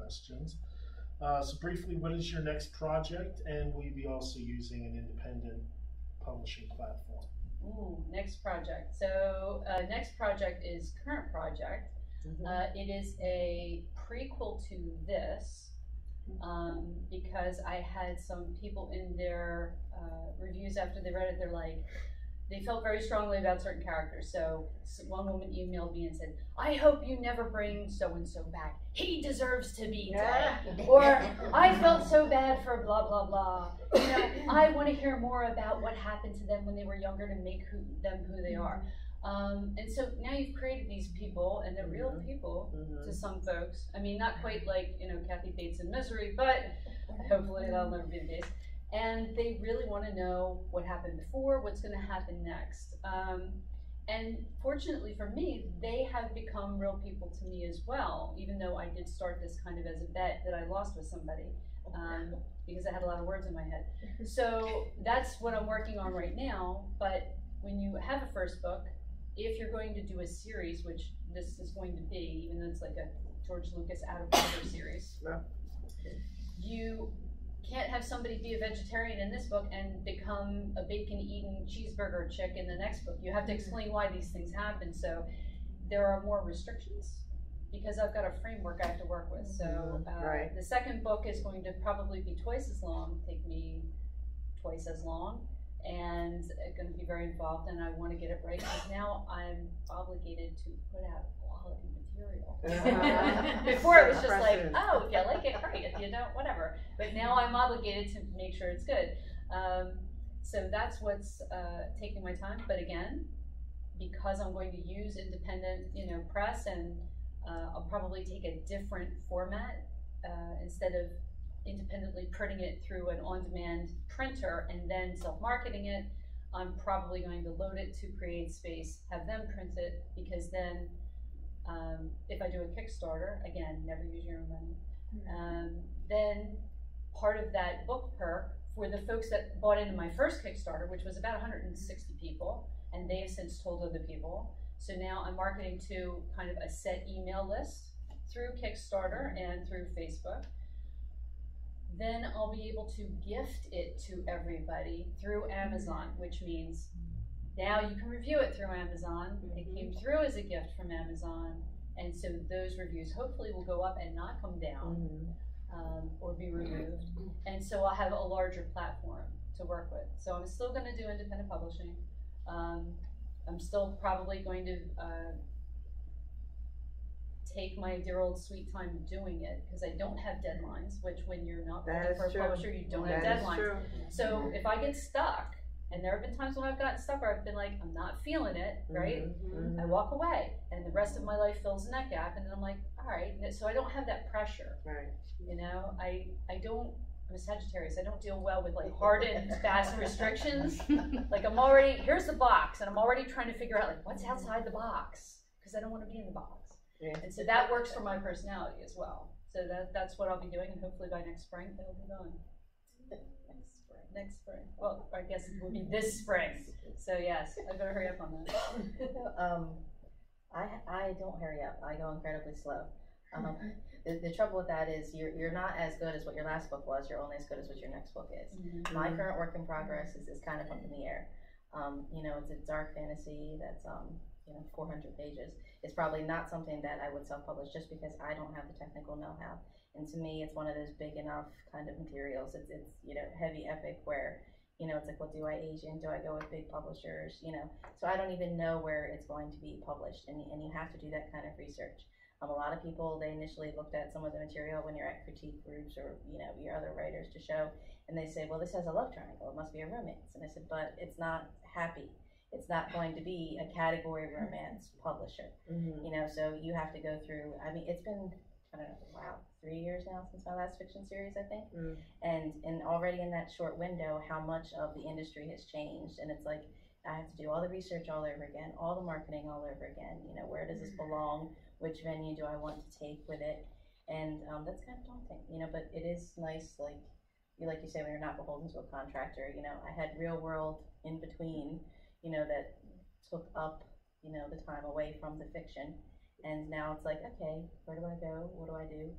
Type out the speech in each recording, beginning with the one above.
questions. So briefly, what is your next project, and will you be also using an independent publishing platform? Ooh, next project. So next project is current project. It is a prequel to this because I had some people in their reviews after they read it, they're like, they felt very strongly about certain characters. So one woman emailed me and said, I hope you never bring so-and-so back. He deserves to be dead. Or, I felt so bad for blah, blah, blah. You know, I want to hear more about what happened to them when they were younger to make them who they are. And so now you've created these people, and they're real people to some folks. I mean, not quite like, you know, Kathy Bates in Misery, but hopefully that'll never be the case. And they really want to know what happened before, what's going to happen next. And fortunately for me, they have become real people to me as well, even though I did start this kind of as a bet that I lost with somebody because I had a lot of words in my head. So that's what I'm working on right now. But when you have a first book, if you're going to do a series, which this is going to be, even though it's like a George Lucas out of order series, you can't have somebody be a vegetarian in this book and become a bacon-eating cheeseburger chick in the next book. You have to explain why these things happen. So there are more restrictions because I've got a framework I have to work with. So the second book is going to probably be twice as long, take me twice as long, and it's going to be very involved, and I want to get it right because now I'm obligated to put out quality material. Before it was just like, oh, if you like it, great. If you don't, whatever. But now I'm obligated to make sure it's good. So that's what's taking my time. But again, because I'm going to use independent, you know, press, and I'll probably take a different format instead of independently printing it through an on-demand printer and then self-marketing it. I'm probably going to load it to CreateSpace, have them print it, because then if I do a Kickstarter, again, never use your own money, then part of that book perk for the folks that bought into my first Kickstarter, which was about 160 people, and they have since told other people. So now I'm marketing to kind of a set email list through Kickstarter and through Facebook. Then I'll be able to gift it to everybody through Amazon, which means now you can review it through Amazon. It came through as a gift from Amazon, and so those reviews hopefully will go up and not come down or be removed. And so I'll have a larger platform to work with. So I'm still going to do independent publishing. I'm still probably going to take my dear old sweet time doing it because I don't have deadlines, which when you're not working for a publisher, you don't have deadlines. So if I get stuck, and there have been times when I've gotten stuck where I've been like, I'm not feeling it, right? I walk away, and the rest of my life fills in that gap, and then I'm like, all right. So I don't have that pressure. You know, I don't. I'm a Sagittarius. I don't deal well with like hard and fast restrictions. Like I'm already, here's the box, and I'm already trying to figure out like what's outside the box because I don't want to be in the box. And so that works for my personality as well. So that's what I'll be doing, and hopefully by next spring it'll be done. Next spring. Well, I guess it will be this spring. So yes, I better hurry up on that. I don't hurry up. I go incredibly slow. The trouble with that is you're not as good as what your last book was. You're only as good as what your next book is. My current work in progress is kind of up in the air. You know, it's a dark fantasy that's 400 pages. It's probably not something that I would self-publish just because I don't have the technical know-how. And to me, it's one of those big enough kind of materials. It's heavy epic where, it's like, well, do I Asian? Do I go with big publishers? So I don't even know where it's going to be published. And you have to do that kind of research. A lot of people, they initially looked at some of the material when you're at critique groups or, your other writers to show, and they say, well, this has a love triangle. It must be a romance. And I said, but it's not happy. It's not going to be a category romance publisher, so you have to go through, it's been, I don't know, 3 years now since my last fiction series, I think. And already in that short window, how much of the industry has changed. And it's like, I have to do all the research all over again, all the marketing all over again. Where does this belong? Which venue do I want to take with it? And that's kind of daunting, but it is nice, like you say, when you're not beholden to a contractor. I had real world in between, that took up, the time away from the fiction. And now it's like, okay, where do I go? What do I do?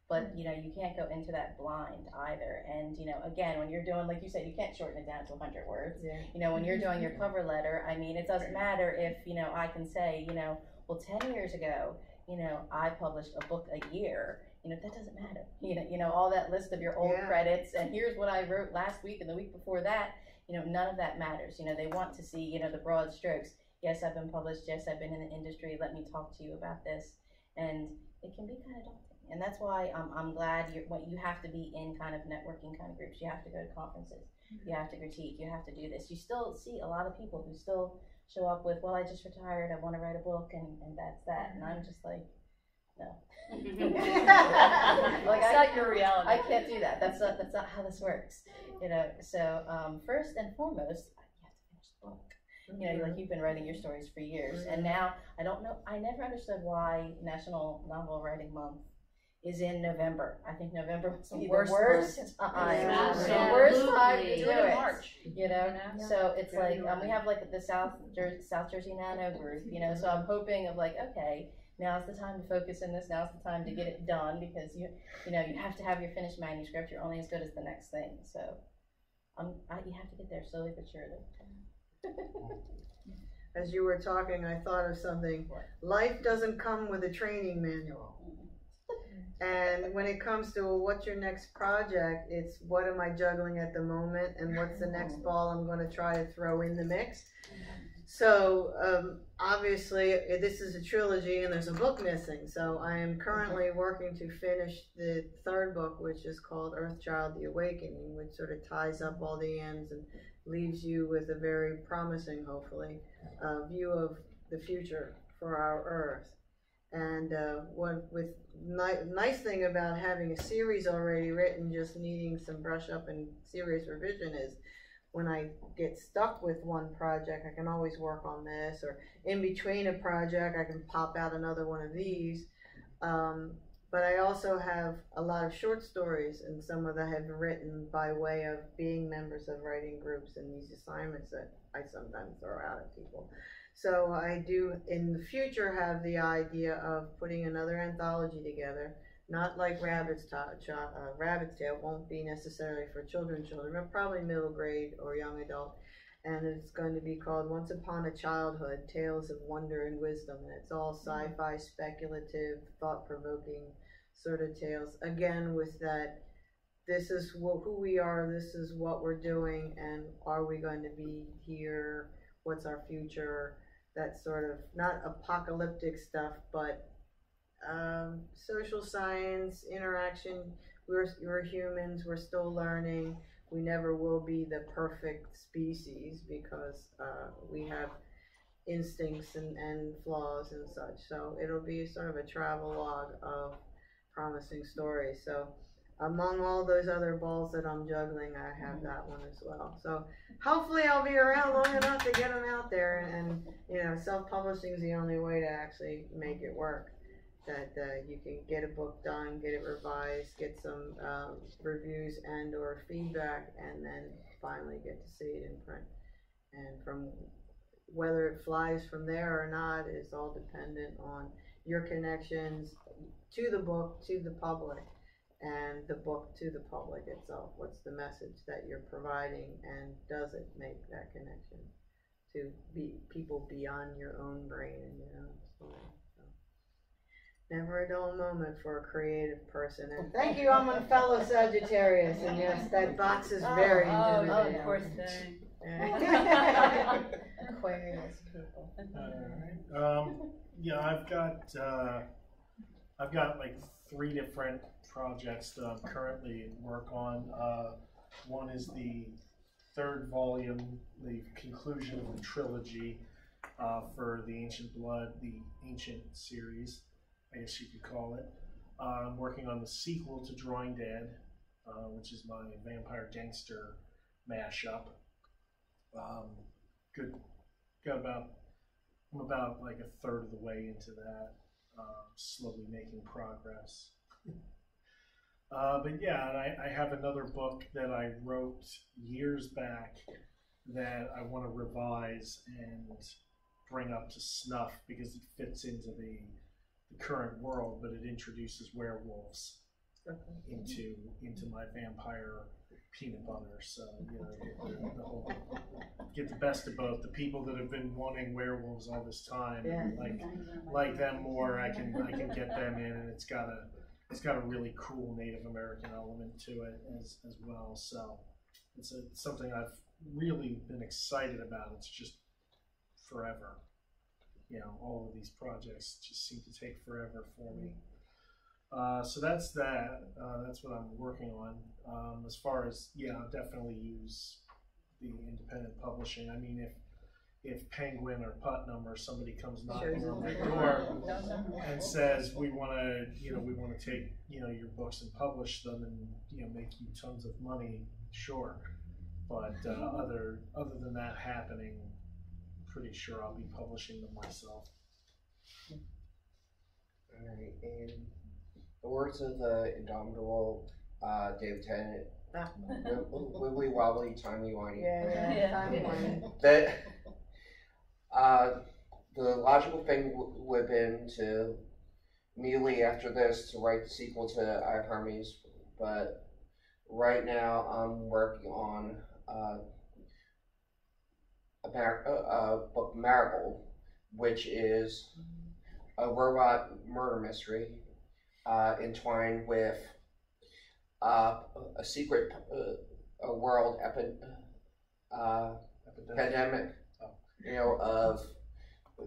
But, you know, you can't go into that blind either. And, you know, again, when you're doing, like you said, you can't shorten it down to 100 words. Yeah. You know, when you're doing your cover letter, I mean, it doesn't matter if, you know, I can say, you know, well, 10 years ago, you know, I published a book a year. You know, that doesn't matter. You know, all that list of your old credits, and here's what I wrote last week and the week before that, you know, none of that matters. You know, they want to see, you know, the broad strokes. Yes, I've been published. Yes, I've been in the industry. Let me talk to you about this. And it can be kind of daunting. And that's why I'm glad you have to be in kind of networking kind of groups. You have to go to conferences. You have to critique. You have to do this. You still see a lot of people who still show up with, well, I just retired. I want to write a book, and that's that. And I'm just like, no. Like, it's not your reality. I can't do that. That's not how this works. You know. So first and foremost, you have to finish the book. You know, like, you've been writing your stories for years, and now I don't know. I never understood why National Novel Writing Month is in November. I think November was the worst time. Yeah. The worst time to do it. March. You know, so it's like we have like the South Jersey Nano group. You know, so I'm hoping of like, okay, now's the time to focus in this. Now's the time to get it done, because you know you have to have your finished manuscript. You're only as good as the next thing. So you have to get there slowly but surely. As you were talking, I thought of something. Life doesn't come with a training manual. And when it comes to what's your next project, it's what am I juggling at the moment, and what's the next ball I'm going to try to throw in the mix. So obviously this is a trilogy and there's a book missing. So I am currently working to finish the third book, which is called Earthchild: The Awakening, which sort of ties up all the ends and leaves you with a very promising, hopefully, view of the future for our Earth. And nice thing about having a series already written, just needing some brush up and serious revision, is when I get stuck with one project, I can always work on this, or in between a project, I can pop out another one of these. But I also have a lot of short stories, and some of them have been written by way of being members of writing groups and these assignments that I sometimes throw out at people. So I do, in the future, have the idea of putting another anthology together, not like Rabbit's Tail, won't be necessarily for children, but probably middle grade or young adult. And it's going to be called Once Upon a Childhood, Tales of Wonder and Wisdom. And it's all sci-fi, speculative, thought-provoking sort of tales. Again, with that, this is who we are, this is what we're doing, and are we going to be here? What's our future? That sort of, not apocalyptic stuff, but social science, interaction. We're humans, we're still learning. We never will be the perfect species, because we have instincts and flaws and such. So it'll be sort of a travelogue of promising stories. So among all those other balls that I'm juggling, I have that one as well. So hopefully I'll be around long enough to get them out there. And you know, self-publishing is the only way to actually make it work. That you can get a book done, get it revised, get some reviews and or feedback, and then finally get to see it in print. And from whether it flies from there or not is all dependent on your connections to the book, to the public, and the book to the public itself. What's the message that you're providing, and does it make that connection to people beyond your own brain and your own story? Never a dull moment for a creative person. And thank you, I'm a fellow Sagittarius, and yes, that box is very intimidating. Of course, thing. Aquarius people. All right. Yeah, I've got like 3 different projects that I'm currently at work on. One is the 3rd volume, the conclusion of the trilogy for the Ancient Blood, the Ancient series, I guess you could call it. I'm working on the sequel to Drawing Dead, which is my vampire gangster mashup. I'm about like a 1/3 of the way into that, slowly making progress. But yeah, and I have another book that I wrote years back that I want to revise and bring up to snuff, because it fits into the current world, but it introduces werewolves into my vampire peanut butter. So get the best of both. The people that have been wanting werewolves all this time, like them more, I can get them in, and it's got a really cool Native American element to it as well. So it's something I've really been excited about. It's just forever. All of these projects just seem to take forever for me. So that's that. That's what I'm working on. As far as, I'll definitely use the independent publishing. I mean, if Penguin or Putnam or somebody comes knocking on my door and says, we want to take, your books and publish them and, make you tons of money, sure. But other than that happening, pretty sure I'll be publishing them myself. All right, and the words of the indomitable David Tennant, wibbly wobbly, timey wimey. That the logical thing would have been to immediately after this to write the sequel to I Have Hermes, but right now I'm working on a book Marigold, which is a robot murder mystery entwined with a secret world pandemic, of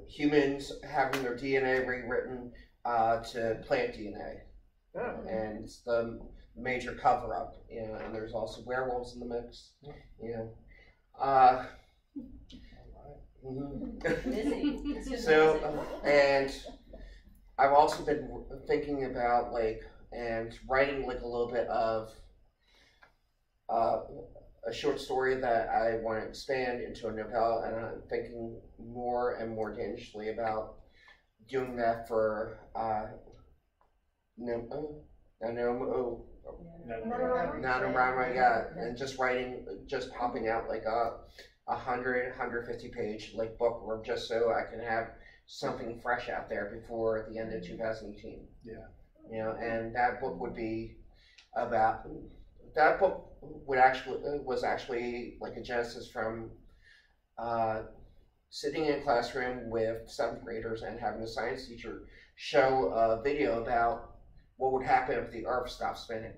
humans having their DNA rewritten to plant DNA, and it's the major cover-up, and there's also werewolves in the mix, So, and I've also been thinking about and writing a little bit of a short story that I want to expand into a novella, and I'm thinking more and more dangerously about doing that for NaNoWriMo, and just popping out 150 page book, or just so I can have something fresh out there before the end of 2018. And that book would be about, that book was actually a genesis from sitting in a classroom with 7th graders and having a science teacher show a video about what would happen if the Earth stopped spinning.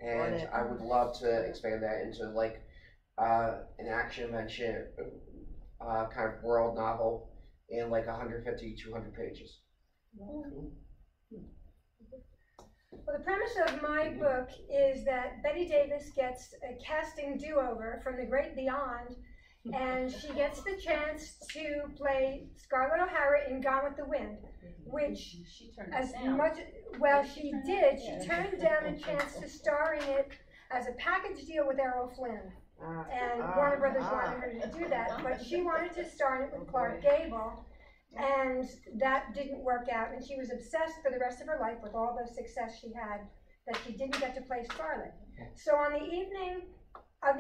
And I would love to expand that into an action adventure kind of world novel in 150, 200 pages. Well, the premise of my book is that Bette Davis gets a casting do-over from the great beyond, and she gets the chance to play Scarlett O'Hara in Gone with the Wind, which she turned down a chance to star in it as a package deal with Errol Flynn. And Warner Brothers wanted her to do that, but she wanted to star in it with Clark Gable, and that didn't work out, and she was obsessed for the rest of her life with all the success she had that she didn't get to play Scarlett. So on the eve of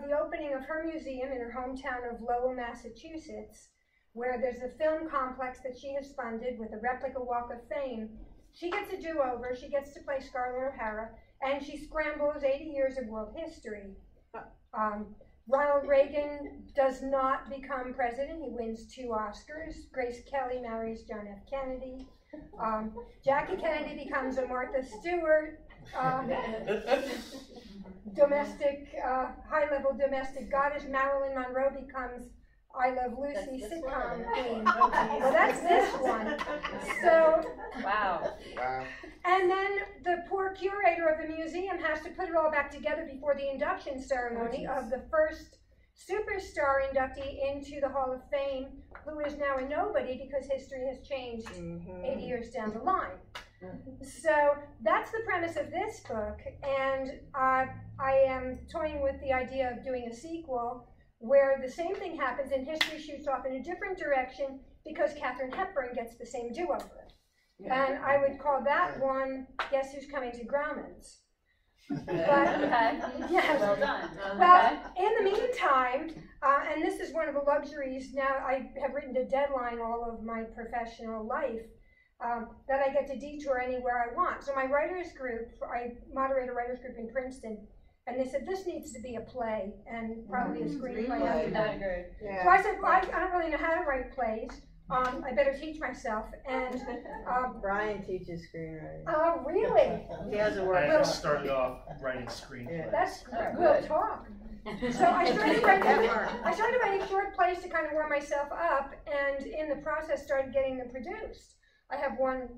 the opening of her museum in her hometown of Lowell, Massachusetts, where there's a film complex that she has funded with a replica Walk of Fame, she gets a do-over. She gets to play Scarlett O'Hara, and she scrambles 80 years of world history. Ronald Reagan does not become president. He wins 2 Oscars. Grace Kelly marries John F. Kennedy. Jackie Kennedy becomes a Martha Stewart high-level domestic goddess. Marilyn Monroe becomes I Love Lucy sitcom queen. Well, that's this one. So, wow. And then the poor curator of the museum has to put it all back together before the induction ceremony of the first superstar inductee into the Hall of Fame, who is now a nobody because history has changed 80 years down the line. So that's the premise of this book, and I am toying with the idea of doing a sequel where the same thing happens and history shoots off in a different direction because Katharine Hepburn gets the same do-over. And I would call that one, Guess Who's Coming to Grauman's? Yes. Well done. Well, in the meantime, and this is one of the luxuries, now I have written to deadline all of my professional life, that I get to detour anywhere I want. So my writers group, I moderate a writers group in Princeton, and they said this needs to be a play and probably a screenplay. So I said, well, I don't really know how to write plays. I better teach myself. And Brian teaches screenwriting. Oh, really? He has a I workshop. started off writing screenplays. That's good. We'll talk. So I started writing short plays to kind of warm myself up, and in the process started getting them produced. I have one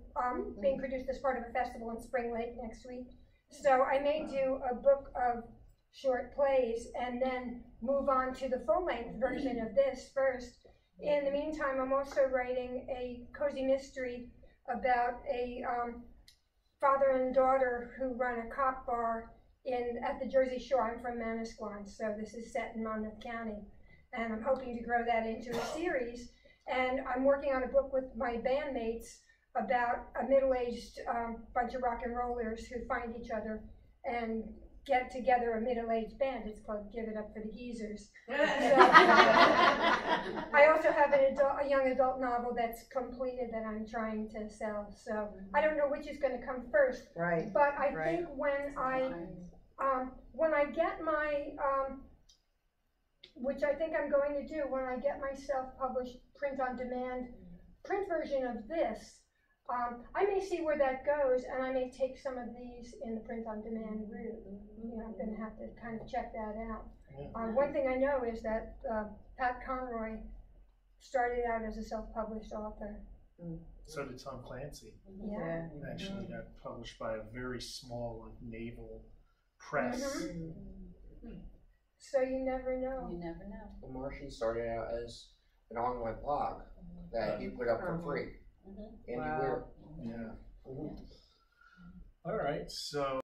being produced as part of a festival in Spring Lake next week. So I may do a book of short plays and then move on to the full-length version of this first. In the meantime, I'm also writing a cozy mystery about a father and daughter who run a cop bar at the Jersey Shore. I'm from Manasquan, so this is set in Monmouth County, and I'm hoping to grow that into a series. And I'm working on a book with my bandmates about a middle-aged bunch of rock and rollers who find each other and get together a middle-aged band. It's called Give It Up for the Geezers. So, I also have a young adult novel that's completed that I'm trying to sell. So I don't know which is going to come first. Right. But I think when I get my, which I think I'm going to do, when I get my self-published print-on-demand print version of this, I may see where that goes, and I may take some of these in the print-on-demand route. You know, I'm going to have to kind of check that out. One thing I know is that Pat Conroy started out as a self-published author. So did Tom Clancy. Yeah. Actually got published by a very small naval press. So you never know. You never know. The Martian started out as an online blog that he put up for free. Andy Weir. Yeah. All right, so